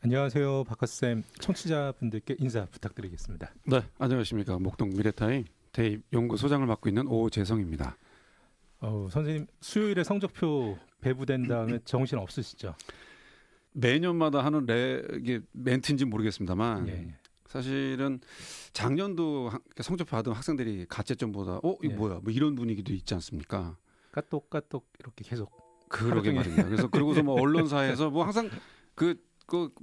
안녕하세요, 박하쌤. 청취자분들께 인사 부탁드리겠습니다. 네, 안녕하십니까. 목동 미래타임 대입 연구소장을 맡고 있는 오재성입니다. 선생님 수요일에 성적표 배부된 다음에 정신 없으시죠? 매년마다 하는 이게 멘트인지 모르겠습니다만 예. 사실은 작년도 성적표 받은 학생들이 가채점보다 이거 예. 뭐야 뭐 이런 분위기도 있지 않습니까? 까똑까똑 이렇게 계속. 그러게 말입니다. 그래서 그러고서 뭐 언론사에서 뭐 항상 그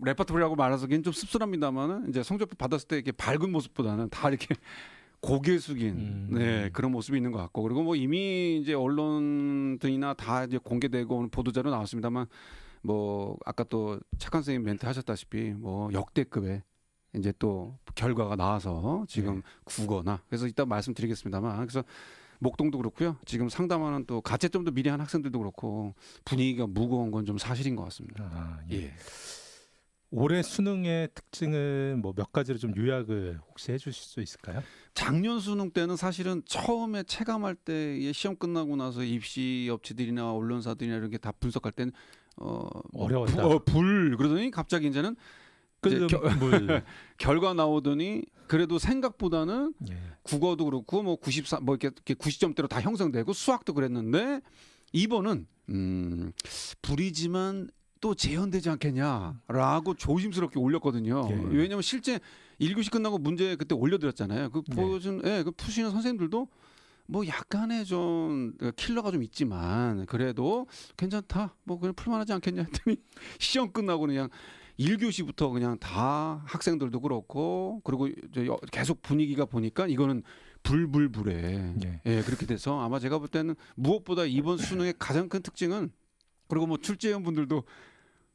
레퍼토리라고 말해서 좀 씁쓸합니다만은 이제 성적표 받았을 때 이렇게 밝은 모습보다는 다 이렇게 고개 숙인 그런 모습이 있는 것 같고, 그리고 뭐 이미 이제 언론들이나 다 이제 공개되고 보도자료 나왔습니다만 뭐 아까 또 착한 선생님 멘트 하셨다시피 뭐 역대급의 이제 또 결과가 나와서 지금 국어나 그래서 이따 말씀드리겠습니다만, 그래서 목동도 그렇고요. 지금 상담하는 또 가채점도 미리 한 학생들도 그렇고 분위기가 무거운 건 좀 사실인 것 같습니다. 예. 올해 수능의 특징은 뭐 몇 가지로 좀 요약을 혹시 해주실 수 있을까요? 작년 수능 때는 사실은 처음에 체감할 때의 시험 끝나고 나서 입시 업체들이나 언론사들이나 이런 게 다 분석할 때는 어려웠다. 그러더니 갑자기 이제는 결과 나오더니 그래도 생각보다는 국어도 그렇고 뭐 94 뭐 이렇게 90점대로 다 형성되고 수학도 그랬는데 이번은 불이지만 또 재현되지 않겠냐라고 조심스럽게 올렸거든요. 왜냐하면 실제 1교시 끝나고 문제 그때 올려드렸잖아요. 그 푸시는 선생님들도 뭐 약간의 좀 킬러가 좀 있지만 그래도 괜찮다. 뭐 그냥 풀만하지 않겠냐 했더니 시험 끝나고 그냥 1교시부터 그냥 다 학생들도 그렇고 그리고 계속 분위기가 보니까 이거는 불불불해. 그렇게 돼서 아마 제가 볼 때는 무엇보다 이번 수능의 가장 큰 특징은, 그리고 뭐 출제위원 분들도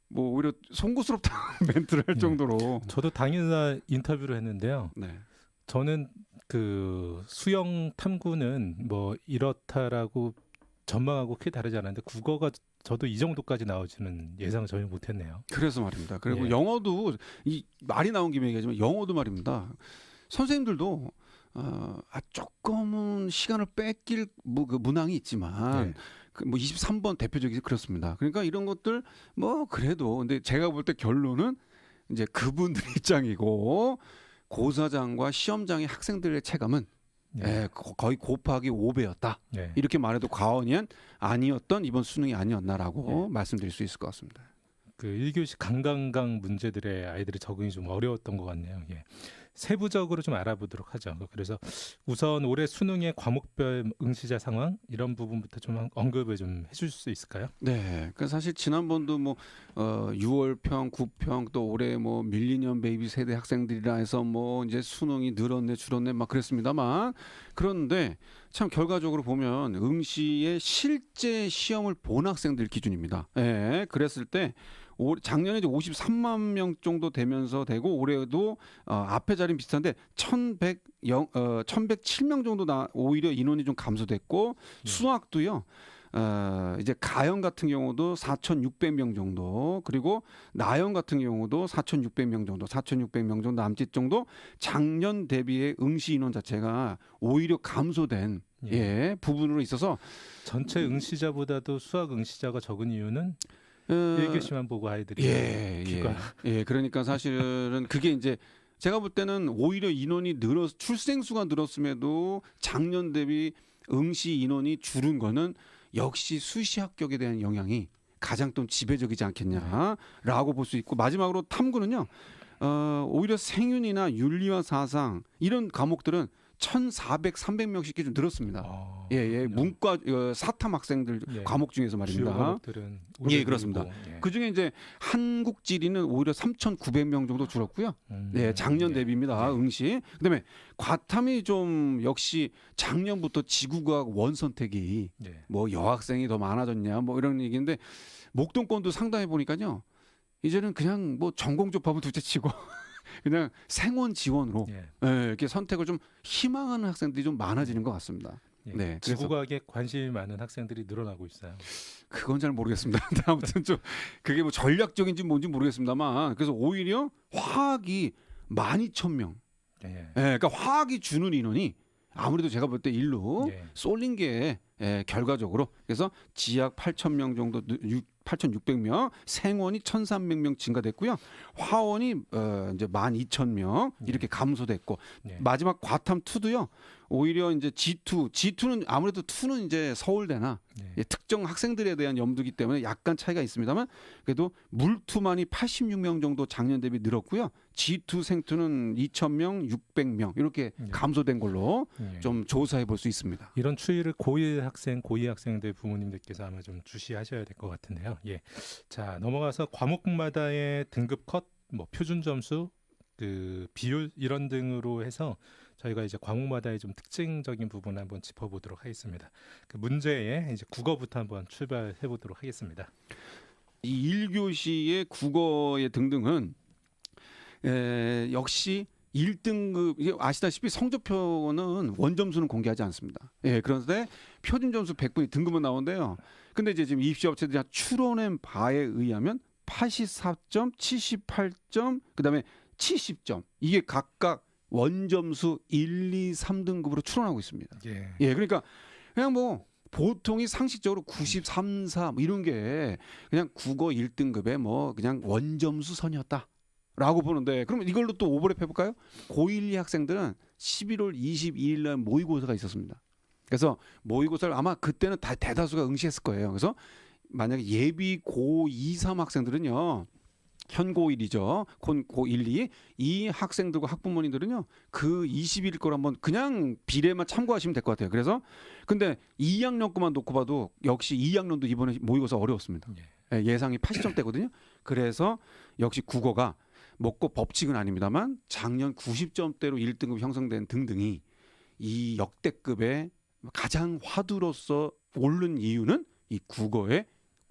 뭐 오히려 송구스럽다 멘트를 할 정도로. 저도 당일날 인터뷰를 했는데요. 네. 저는 그 수영 탐구는 뭐 이렇다라고 전망하고 크게 다르지 않았는데 국어가 저도 이 정도까지 나오지는 예상 전혀 못했네요. 그래서 말입니다. 그리고 영어도 이 말이 나온 김에 얘기하지만 영어도 말입니다. 선생님들도 조금은 시간을 뺏길 그 문항이 있지만 뭐 23번 대표적이 그렇습니다. 그러니까 이런 것들 뭐 그래도 근데 제가 볼 때 결론은 이제 그분들 입장이고 고사장과 시험장의 학생들의 체감은 거의 곱하기 5배였다. 이렇게 말해도 과언이 아니었던 이번 수능이 아니었나라고 말씀드릴 수 있을 것 같습니다. 그 1교시 강강강 문제들의 아이들의 적응이 좀 어려웠던 것 같네요. 세부적으로 좀 알아보도록 하죠. 그래서 우선 올해 수능의 과목별 응시자 상황 이런 부분부터 좀 언급을 좀 해줄 수 있을까요? 네, 그 사실 지난번도 뭐 6월평, 9평 또 올해 뭐 밀리니엄 베이비 세대 학생들이라 해서 뭐 이제 수능이 늘었네 줄었네 막 그랬습니다만, 그런데 참 결과적으로 보면 응시의 실제 시험을 본 학생들 기준입니다. 그랬을 때 작년에 이제 53만 명 정도 되면서 되고 올해도 앞에 자리는 비슷한데 1,107명 정도 오히려 인원이 좀 감소됐고 수학도요. 이제 가형 같은 경우도 4,600명 정도, 그리고 나형 같은 경우도 4,600명 정도, 4,600명 정도 남짓 정도 작년 대비의 응시 인원 자체가 오히려 감소된 부분으로 있어서 전체 응시자보다도 수학 응시자가 적은 이유는 1교시만 보고 아이들이 그러니까 사실은 그게 이제 제가 볼 때는 오히려 인원이 출생 수가 늘었음에도 작년 대비 응시 인원이 줄은 거는 역시 수시 합격에 대한 영향이 가장 좀 지배적이지 않겠냐라고 볼 수 있고, 마지막으로 탐구는요. 오히려 생윤이나 윤리와 사상 이런 과목들은 1,400, 300명씩 좀 늘었습니다. 문과 사탐 학생들 과목 중에서 말입니다. 주요 과목들은 그렇습니다. 그 중에 이제 한국 지리는 오히려 3,900명 정도 줄었고요. 작년 대비입니다. 응시. 그다음에 과탐이 좀 역시 작년부터 지구과학 원 선택이 뭐 여학생이 더 많아졌냐 뭐 이런 얘기인데 목동권도 상담해 보니까요. 이제는 그냥 뭐 전공 접합은 둘째치고 그냥 생원 지원으로 이렇게 선택을 좀 희망하는 학생들이 좀 많아지는 것 같습니다. 지구과학에 관심이 많은 학생들이 늘어나고 있어요. 그건 잘 모르겠습니다. 아무튼 좀 그게 뭐 전략적인지 뭔지 모르겠습니다만, 그래서 오히려 화학이 12,000명. 그러니까 화학이 주는 인원이 아무래도 제가 볼 때 일로 쏠린 게 결과적으로 그래서 지학 8,000명 정도 8,600명, 생원이 1,300명 증가됐고요. 화원이 이제 12,000명 이렇게 감소됐고 네. 마지막 과탐 2도요. 오히려 이제 G2는 아무래도 2는 이제 서울대나 네. 특정 학생들에 대한 염두이기 때문에 약간 차이가 있습니다만 그래도 물투만이 86명 정도 작년 대비 늘었고요. G2 생투는 2,000명, 600명 이렇게 네. 감소된 걸로 네. 좀 조사해 볼 수 있습니다. 이런 추이를 고1 학생, 고2 학생들 부모님들께서 아마 좀 주시하셔야 될 것 같은데요. 예. 자, 넘어가서 과목마다의 등급 컷, 뭐 표준 점수, 그 비율 이런 등으로 해서 저희가 이제 과목마다의 좀 특징적인 부분을 한번 짚어보도록 하겠습니다. 그 문제에 이제 국어부터 한번 출발해 보도록 하겠습니다. 이 1교시의 국어의 등등은 역시 1등급 이게 아시다시피 성적표는 원점수는 공개하지 않습니다. 예, 그런데 표준 점수 100분이 등급은 나오는데요. 근데 이제 지금 입시업체들이 추론한 바에 의하면 84점, 78점, 그다음에 70점 이게 각각 원점수 1, 2, 3등급으로 추론하고 있습니다. 예. 예, 그러니까 그냥 뭐 보통이 상식적으로 93, 4 뭐 이런 게 그냥 국어 1등급의 뭐 그냥 원점수 선이었다라고 보는데 그러면 이걸로 또 오버랩 해볼까요? 고1, 2 학생들은 11월 22일 날 모의고사가 있었습니다. 그래서 모의고사를 아마 그때는 다 대다수가 응시했을 거예요. 그래서 만약에 예비 고2, 3 학생들은요. 현 고1이죠. 고1, 2. 이 학생들과 학부모님들은요. 그 20일 걸 한번 그냥 비례만 참고하시면 될 것 같아요. 그래서 근데 2학년 것만 놓고 봐도 역시 2학년도 이번에 모의고사 어려웠습니다. 예. 예상이 80점대거든요. 그래서 역시 국어가 뭐 꼭 법칙은 아닙니다만 작년 90점대로 1등급 형성된 등등이 이 역대급의 가장 화두로서 오른 이유는 이 국어의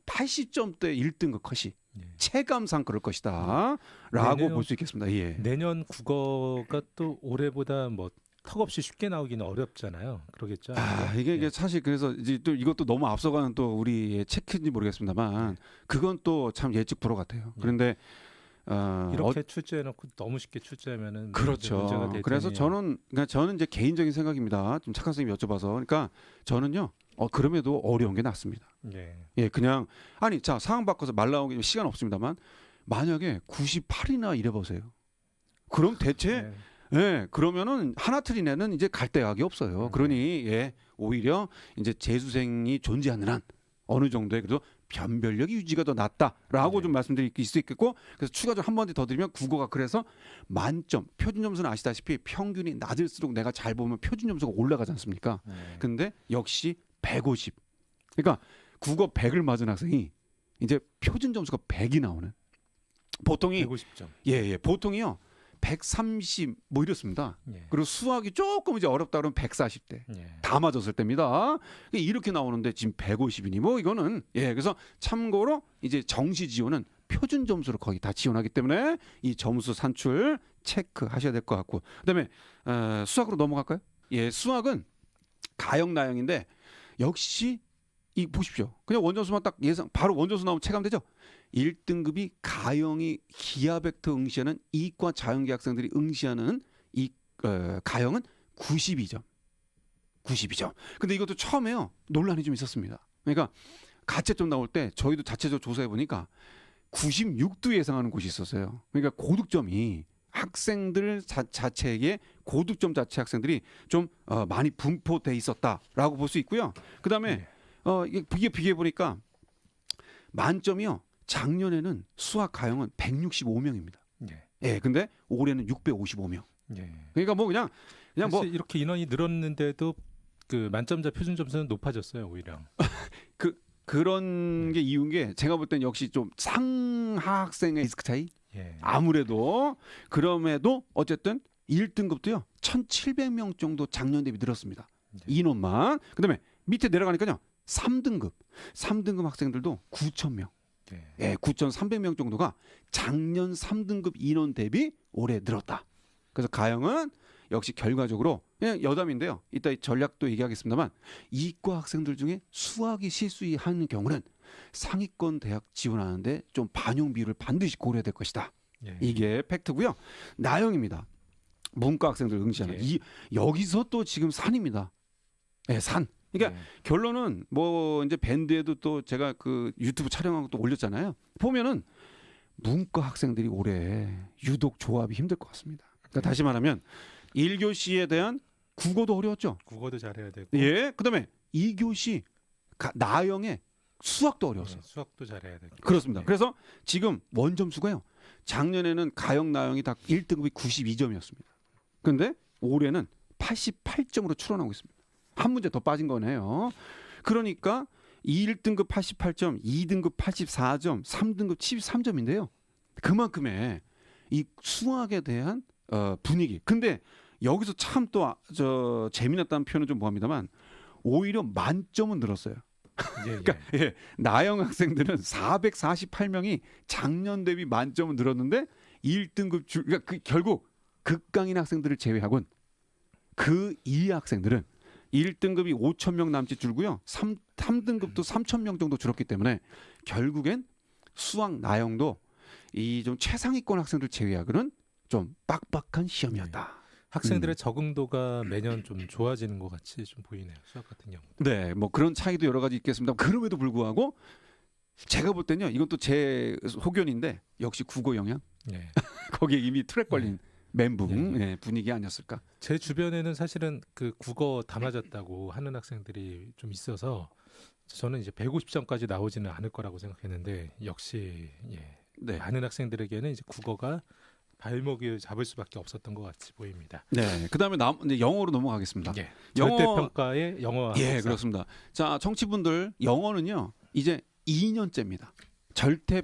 80점대 1등급 컷이 예. 체감상 그럴 것이다 라고 내년- 볼 수 있겠습니다. 예. 내년 국어가 또 올해보다 뭐 턱없이 쉽게 나오기는 어렵잖아요. 그러겠죠. 이게 예. 사실 그래서 이제 또 이것도 너무 앞서가는 또 우리의 체크인지 모르겠습니다만 그건 또 참 예측 불허 같아요. 예. 그런데 이렇게 출제해놓고 너무 쉽게 출제하면은 그렇죠. 문제가 될 그래서 테니. 저는 이제 개인적인 생각입니다. 좀 착한 선생님 여쭤봐서 그러니까 저는요. 그럼에도 어려운 게 낫습니다. 예. 예, 그냥 아니 자 상황 바꿔서 말 나오기 시간 없습니다만 만약에 98이나 이래 보세요. 그럼 대체 예. 예, 그러면은 하나 틀린 애는 이제 갈 데가 없어요. 그러니 예, 오히려 이제 재수생이 존재하는 한 어느 정도의 그래도 변별력이 유지가 더 낫다라고 네. 좀 말씀드릴 수 있겠고 그래서 추가적으로 한 번 더 드리면 국어가 그래서 만점 표준 점수는 아시다시피 평균이 낮을수록 내가 잘 보면 표준 점수가 올라가지 않습니까? 예. 근데 역시 150. 그러니까 국어 100을 맞은 학생이 이제 표준 점수가 100이 나오는. 보통이 150점. 예, 보통이요. 130 뭐 이렇습니다. 예. 그리고 수학이 조금 이제 어렵다 그러면 140대. 예. 다 맞았을 때입니다. 이렇게 나오는데 지금 150이니 뭐 이거는 예, 그래서 참고로 이제 정시 지원은 표준 점수로 거의 다 지원하기 때문에 이 점수 산출 체크하셔야 될 것 같고. 그다음에 수학으로 넘어갈까요? 예, 수학은 가형 나형인데 역시 이 보십시오. 그냥 원점수만 딱 예상 바로 원점수 나오면 체감되죠. 1등급이 가형이 기하 벡터 응시하는 이과 자연계 학생들이 응시하는 이 가형은 92점. 92점. 근데 이것도 처음에요. 논란이 좀 있었습니다. 그러니까 가채점 나올 때 저희도 자체적으로 조사해 보니까 96도 예상하는 곳이 있었어요. 그러니까 고득점이 학생들 자체의 고득점 자체 학생들이 좀 많이 분포돼 있었다라고 볼 수 있고요. 그다음에 이게 비교해 보니까 만점이요. 작년에는 수학 가형은 165명입니다. 예. 예, 근데 올해는 655명. 예. 그러니까 뭐 그냥 뭐 사실 이렇게 인원이 늘었는데도 그 만점자 표준 점수는 높아졌어요 오히려. 그런 게 이유인 게 제가 볼 땐 역시 좀 상하 학생의 리스크 차이. 예. 아무래도 그럼에도 어쨌든 1등급도요. 1,700명 정도 작년 대비 늘었습니다. 네. 인원만. 그다음에 밑에 내려가니까요. 3등급 학생들도 9,000명. 예, 9,300명 정도가 작년 3등급 인원 대비 올해 늘었다. 그래서 가형은 역시 결과적으로 그냥 여담인데요. 이따 이 전략도 얘기하겠습니다만 이과 학생들 중에 수학이 실수하는 경우는 상위권 대학 지원하는데 좀 반영 비율을 반드시 고려해야 될 것이다. 예. 이게 팩트고요. 나형입니다. 문과 학생들 응시하는 예. 여기서 또 지금 산입니다. 예, 산. 그러니까 결론은 뭐 이제 밴드에도 또 제가 그 유튜브 촬영하고 또 올렸잖아요. 보면은 문과 학생들이 올해 유독 조합이 힘들 것 같습니다. 그러니까 다시 말하면 1교시에 대한 국어도 어려웠죠. 국어도 잘해야 되고. 예. 그다음에 2교시 나영의 수학도 어려웠어요. 수학도 잘해야 되고. 그렇습니다. 그래서 지금 원점수가요. 작년에는 가영 나영이 다 1등급이 92점이었습니다. 근데 올해는 88점으로 출원하고 있습니다. 한 문제 더 빠진 거네요. 그러니까 1등급 88점, 2등급 84점, 3등급 73점인데요. 그만큼의 이 수학에 대한 분위기. 근데 여기서 참 또 재미났다는 표현은 좀 뭐합니다만 오히려 만점은 늘었어요. 그러니까 나영 학생들은 448명이 작년 대비 만점은 늘었는데 1등급 그러니까 결국 극강인 학생들을 제외하곤 그 이하 학생들은 1등급이 5,000명 남짓 줄고요. 3등급도 3,000명 정도 줄었기 때문에 결국엔 수학 나영도 이 좀 최상위권 학생들 제외하고는 좀 빡빡한 시험이었다. 학생들의 적응도가 매년 좀 좋아지는 것 같이 좀 보이네요. 수학 같은 경우. 네, 뭐 그런 차이도 여러 가지 있겠습니다. 그럼에도 불구하고 제가 볼 때는요. 이건 또 제 소견인데 역시 국어 영향. 거기에 이미 트랙 걸린 멘붕 분위기 아니었을까? 제 주변에는 사실은 그 국어 다 맞았다고 하는 학생들이 좀 있어서 저는 이제 150점까지 나오지는 않을 거라고 생각했는데 역시 많은 학생들에게는 이제 국어가 발목을 잡을 수밖에 없었던 것 같이 보입니다. 네, 그다음에 이제 영어로 넘어가겠습니다. 절대 평가의 영어. 그렇습니다. 자, 청취분들 영어는요 이제 2년째입니다. 절대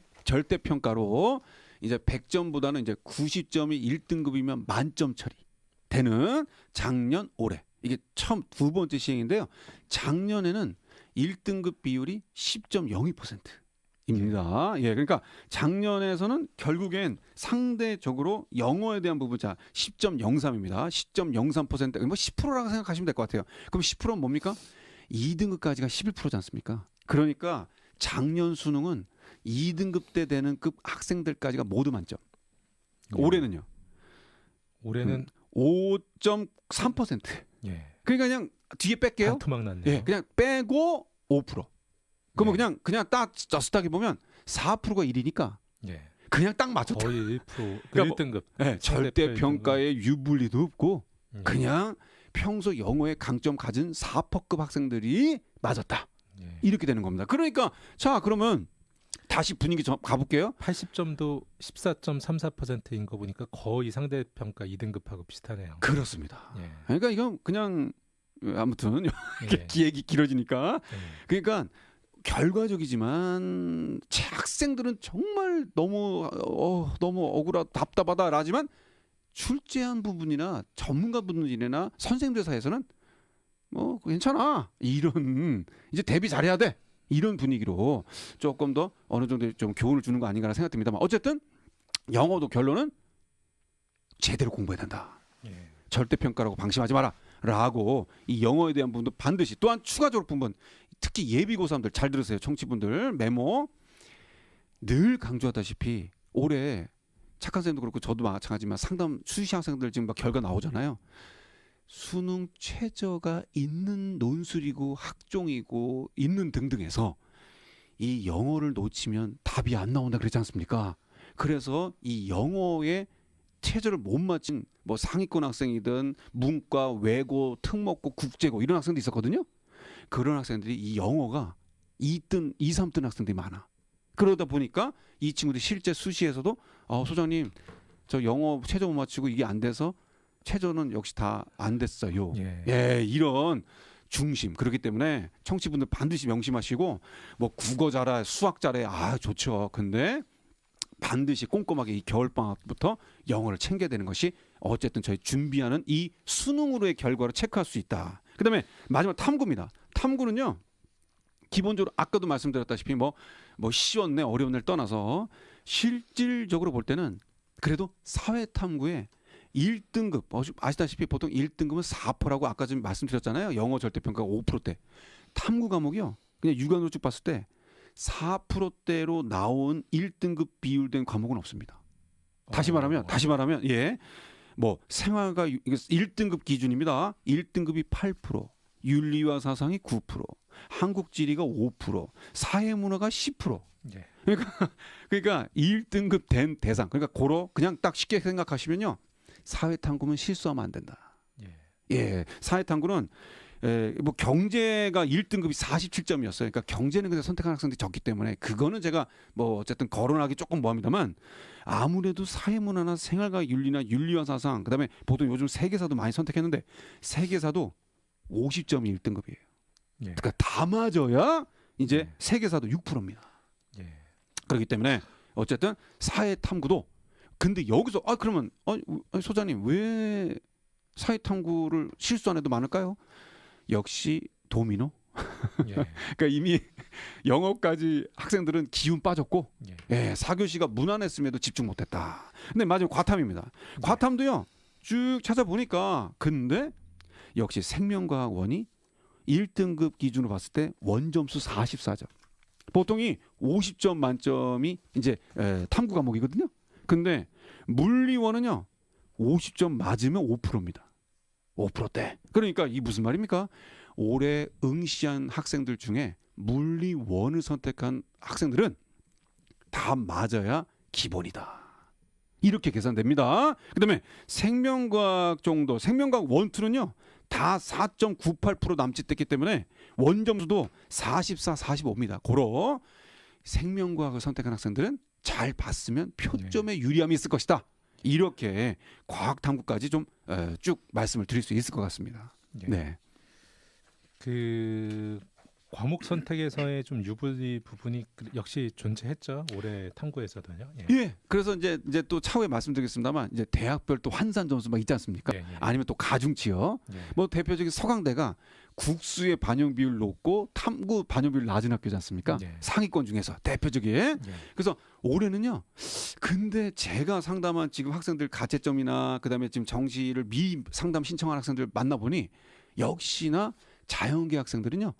평가로 이제 100점보다는 이제 90점이 1등급이면 만점 처리되는 작년 올해 이게 처음 두 번째 시행인데요. 작년에는 1등급 비율이 10.02%입니다. 그러니까 작년에서는 결국엔 상대적으로 영어에 대한 부분 자 10.03입니다. 10.03% 뭐 10%라고 생각하시면 될 것 같아요. 그럼 10%는 뭡니까? 2등급까지가 11%지 않습니까? 그러니까 작년 수능은 2등급 때 되는 급 학생들까지가 모두 만점. 올해는요? 올해는 5.3%. 그러니까 그냥 뒤에 뺄게요. 반토막 났네요. 그냥 빼고 5%. 그러면 그냥 딱 저스타게 보면 4%가 1이니까 그냥 딱 맞췄다. 거의 1%. 그러니까 1등급. 절대 평가에 유불리도 없고 그냥 평소 영어에 강점 가진 4%급 학생들이 맞았다. 이렇게 되는 겁니다. 그러니까 자 그러면 다시 분위기 좀 가볼게요. 80점도 14.34%인 거 보니까 거의 상대평가 2등급하고 비슷하네요. 그렇습니다. 그러니까 이건 그냥 아무튼 얘기 길어지니까 그러니까 결과적이지만 학생들은 정말 너무 억울하다 답답하다라지만 출제한 부분이나 전문가 분들이나 선생님들 사이에서는 뭐 괜찮아 이런 이제 대비 잘해야 돼 이런 분위기로 조금 더 어느 정도 좀 교훈을 주는 거 아닌가라는 생각이 듭니다만 어쨌든 영어도 결론은 제대로 공부해야 된다. 절대평가라고 방심하지 마라 라고 이 영어에 대한 부분도 반드시 또한 추가적으로 부분 특히 예비고3들 잘 들으세요. 청취분들 메모 늘 강조하다시피 올해 착한 쌤도 그렇고 저도 마찬가지지만 상담 수시 학생들 지금 막 결과 나오잖아요. 수능 최저가 있는 논술이고 학종이고 있는 등등해서 이 영어를 놓치면 답이 안 나온다 그랬지 않습니까? 그래서 이 영어에 최저를 못 맞힌 뭐 상위권 학생이든 문과, 외고, 특목고, 국제고 이런 학생도 있었거든요. 그런 학생들이 이 영어가 2등, 2, 3등 학생들이 많아. 그러다 보니까 이 친구들이 실제 수시에서도 소장님 저 영어 최저 못 맞추고 이게 안 돼서 최저는 역시 다 안 됐어요. 이런 중심. 그렇기 때문에 청취분들 반드시 명심하시고 뭐 국어 잘해, 수학 잘해. 좋죠. 근데 반드시 꼼꼼하게 이 겨울방학부터 영어를 챙겨야 되는 것이 어쨌든 저희 준비하는 이 수능으로의 결과를 체크할 수 있다. 그다음에 마지막 탐구입니다. 탐구는요. 기본적으로 아까도 말씀드렸다시피 뭐 쉬웠네 어려운을 떠나서 실질적으로 볼 때는 그래도 사회탐구에 1등급 아시다시피 보통 1등급은 4%라고 아까 좀 말씀드렸잖아요. 영어 절대평가가 5%대. 탐구 과목이요. 그냥 육안으로 쭉 봤을 때 4%대로 나온 1등급 비율된 과목은 없습니다. 다시 말하면 뭐 생활과 1등급 기준입니다. 1등급이 8%, 윤리와 사상이 9%, 한국 지리가 5%, 사회문화가 10%. 예. 그러니까 1등급 된 대상. 그러니까 고로 그냥 딱 쉽게 생각하시면요. 사회탐구는 실수하면 안 된다. 예. 예, 사회탐구는 뭐 경제가 1등급이 47점이었어요. 그러니까 경제는 근데 선택한 학생들이 적기 때문에 그거는 제가 뭐 어쨌든 거론하기 조금 뭐합니다만 아무래도 사회문화나 생활과 윤리나 윤리와 사상 그다음에 보통 요즘 세계사도 많이 선택했는데 세계사도 50점이 1등급이에요. 예. 그러니까 다 맞아야 이제 예. 세계사도 6%입니다. 예. 그렇기 때문에 어쨌든 사회탐구도 근데 여기서 그러면 소장님 왜 사회탐구를 실수 안 해도 많을까요? 역시 도미노. 예. 그러니까 이미 영어까지 학생들은 기운 빠졌고 예. 예, 4교시가 무난했음에도 집중 못했다. 근데 마지막 과탐입니다. 과탐도요 쭉 찾아보니까 근데 역시 생명과학 원이 1등급 기준으로 봤을 때 원점수 44점. 보통이 50점 만점이 이제 탐구 과목이거든요. 근데 물리원은요 50점 맞으면 5%입니다. 5%대. 그러니까 이 무슨 말입니까? 올해 응시한 학생들 중에 물리원을 선택한 학생들은 다 맞아야 기본이다. 이렇게 계산됩니다. 그다음에 생명과학 정도, 생명과학 원투는요 다 4.98% 남짓됐기 때문에 원점수도 44, 45입니다. 고로 생명과학을 선택한 학생들은 잘 봤으면 표점에 유리함이 있을 것이다. 이렇게 과학탐구까지 좀 쭉 말씀을 드릴 수 있을 것 같습니다. 예. 네. 그 과목 선택에서의 좀 유불리 부분이 역시 존재했죠. 올해 탐구에서도요. 예. 예. 그래서 이제 또 차후에 말씀드리겠습니다만 이제 대학별 또 환산 점수 막 있지 않습니까? 예, 예. 아니면 또 가중치요. 예. 뭐 대표적인 서강대가 국수의 반영 비율 높고 탐구 반영 비율 낮은 학교지 않습니까? 예. 상위권 중에서 대표적인. 예. 그래서 올해는요. 근데 제가 상담한 지금 학생들 가채점이나 그다음에 지금 정시를 미 상담 신청한 학생들 만나보니 역시나 자연계 학생들은요.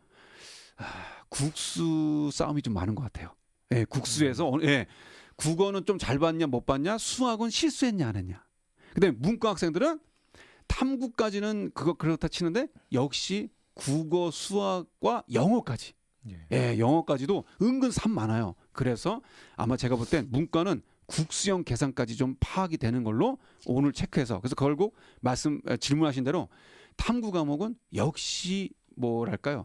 국수 싸움이 좀 많은 것 같아요. 예, 국수에서 국어는 좀 잘 봤냐 못 봤냐, 수학은 실수했냐 안 했냐. 그다음에 문과 학생들은 탐구까지는 그거 그렇다 치는데 역시 국어, 수학과 영어까지. 예, 영어까지도 은근 산 많아요. 그래서 아마 제가 볼 땐 문과는 국수형 계산까지 좀 파악이 되는 걸로 오늘 체크해서 그래서 결국 질문하신 대로 탐구 과목은 역시 뭐랄까요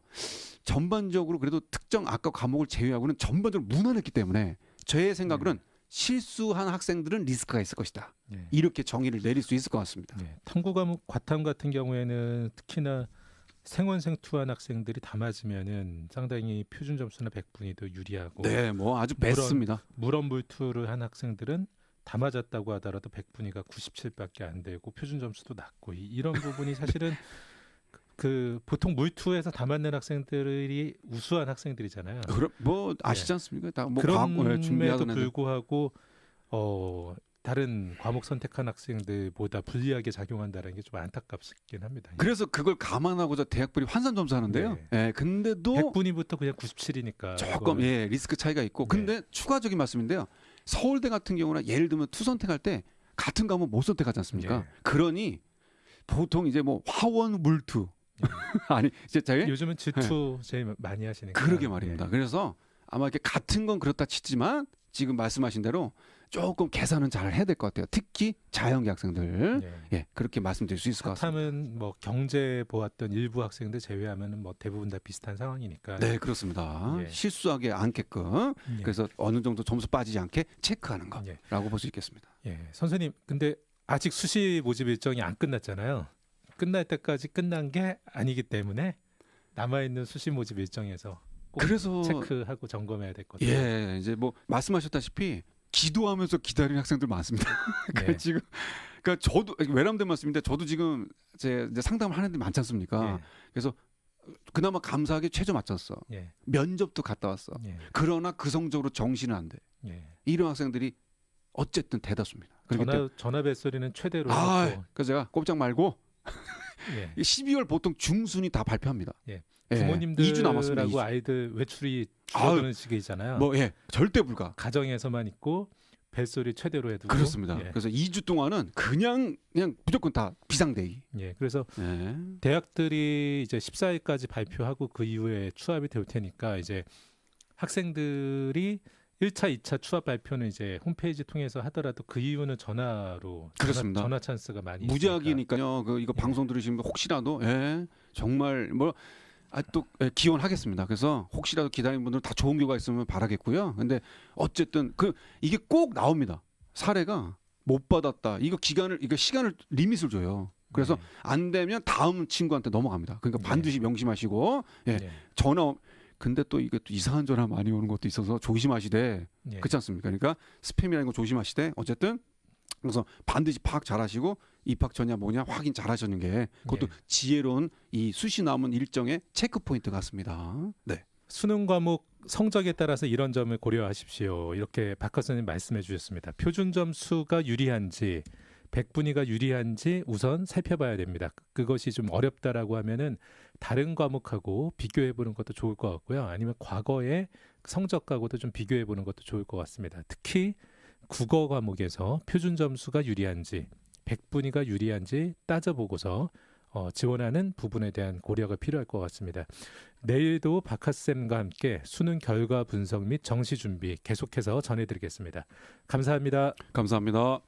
전반적으로 그래도 특정 아까 과목을 제외하고는 전반적으로 무난했기 때문에 제 생각으로는 실수한 학생들은 리스크가 있을 것이다. 예. 이렇게 정의를 내릴 수 있을 것 같습니다. 예. 탐구 과목 과탐 같은 경우에는 특히나 생원생 투한 학생들이 다 맞으면은 상당히 표준 점수나 100분위도 유리하고 네, 뭐 아주 베스트입니다. 물원물투를 한 학생들은 다 맞았다고 하더라도 100분위가 97밖에 안 되고 표준 점수도 낮고 이런 부분이 사실은 그 보통 물투에서 다 맞는 학생들이 우수한 학생들이잖아요. 그럼 뭐 아시지 않습니까? 다 뭐 그럼에도 준비하던 불구하고 다른 과목 선택한 학생들보다 불리하게 작용한다는 게 좀 안타깝긴 합니다. 그래서 그걸 감안하고자 대학별이 환산 점수 하는데요. 네. 예, 근데도 100분위부터 그냥 97이니까 조금 리스크 차이가 있고. 근데 추가적인 말씀인데요. 서울대 같은 경우는 예를 들면 투 선택할 때 같은 과목 못 선택하지 않습니까? 예. 그러니 보통 이제 뭐 화원 물투 아니 진짜 요즘은 질투 제일 많이 하시니까. 그러게 말입니다. 그래서 아마 이렇게 같은 건 그렇다 치지만 지금 말씀하신 대로 조금 계산은 잘 해야 될 것 같아요. 특히 자연계 학생들 그렇게 말씀드릴 수 있을 것 같습니다. 과탐은 뭐 경제 보았던 일부 학생들 제외하면은 뭐 대부분 다 비슷한 상황이니까. 네, 그렇습니다. 실수하게 않게끔 그래서 어느 정도 점수 빠지지 않게 체크하는 거라고 볼 수 있겠습니다. 예, 선생님 근데 아직 수시 모집 일정이 안 끝났잖아요. 끝날 때까지 끝난 게 아니기 때문에 남아있는 수시 모집 일정에서 꼭 그래서 체크하고 점검해야 될 것 같아요. 예, 이제 뭐 말씀하셨다시피 기도하면서 기다리는 학생들 많습니다. 그러니까 지금 그러니까 저도 외람된 말씀인데 저도 지금 이제 상담을 하는 데 많지 않습니까? 그래서 그나마 감사하게 최저 맞췄어. 면접도 갔다 왔어. 그러나 그 성적으로 정시는 안 돼. 이런 학생들이 어쨌든 대다수입니다. 전화 뱃소리는 최대로. 그래서 제가 꼼짝 말고 12월 보통 중순이 다 발표합니다. 부모님들하고 2주 남았습니다. 아이들 외출이 줄어드는 시기잖아요. 절대 불가. 가정에서만 있고 벨소리 최대로 해두고 그렇습니다. 예. 그래서 2주 동안은 그냥 무조건 다 비상대기. 예. 그래서 예. 대학들이 이제 14일까지 발표하고 그 이후에 추합이 될 테니까 이제 학생들이 1차, 2차 추합 발표는 이제 홈페이지 통해서 하더라도 그 이후는 전화로 그렇습니다. 전화 찬스가 많이 무작위니까요. 이거 예. 방송 들으시면 혹시라도 정말 또 기원하겠습니다. 그래서 혹시라도 기다리는 분들 다 좋은 결과 있으면 바라겠고요. 근데 어쨌든 이게 꼭 나옵니다. 사례가 못 받았다. 이거 시간을 리밋을 줘요. 그래서 네. 안 되면 다음 친구한테 넘어갑니다. 그러니까 네. 반드시 명심하시고 네. 전화. 근데 또 이게 또 이상한 전화 많이 오는 것도 있어서 조심하시되 네. 그렇지 않습니까? 그러니까 스팸이라는 거 조심하시되 어쨌든 그래서 반드시 파악 잘하시고 입학 전이야 뭐냐 확인 잘하시는 게 그것도 네. 지혜로운 이 수시 남은 일정의 체크 포인트 같습니다. 네. 수능 과목 성적에 따라서 이런 점을 고려하십시오. 이렇게 박 학생님 말씀해 주셨습니다. 표준 점수가 유리한지 100분위가 유리한지 우선 살펴봐야 됩니다. 그것이 좀 어렵다라고 하면은 다른 과목하고 비교해 보는 것도 좋을 것 같고요. 아니면 과거의 성적하고도 좀 비교해 보는 것도 좋을 것 같습니다. 특히 국어 과목에서 표준 점수가 유리한지 100분위가 유리한지 따져보고서 지원하는 부분에 대한 고려가 필요할 것 같습니다. 내일도 박하쌤과 함께 수능 결과 분석 및 정시 준비 계속해서 전해드리겠습니다. 감사합니다. 감사합니다.